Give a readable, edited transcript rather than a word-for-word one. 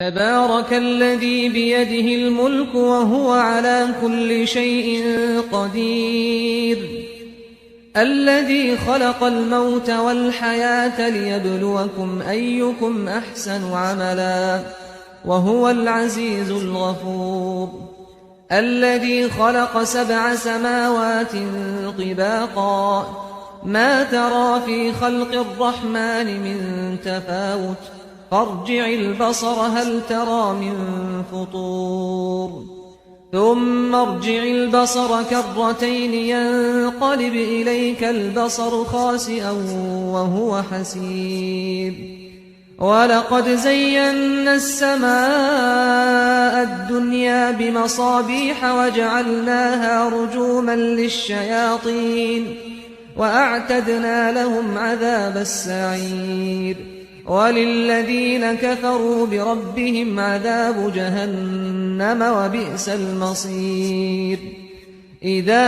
تبارك الذي بيده الملك وهو على كل شيء قدير الذي خلق الموت والحياة ليبلوكم أيكم أحسن عملا وهو العزيز الغفور الذي خلق 7 سماوات طباقا ما ترى في خلق الرحمن من تفاوت فارجع البصر هل ترى من فطور ثم ارجع البصر كرتين ينقلب إليك البصر خاسئا وهو حسير ولقد زينا السماء الدنيا بمصابيح وجعلناها رجوما للشياطين وأعتدنا لهم عذاب السعير وللذين كفروا بربهم عذاب جهنم وبئس المصير إذا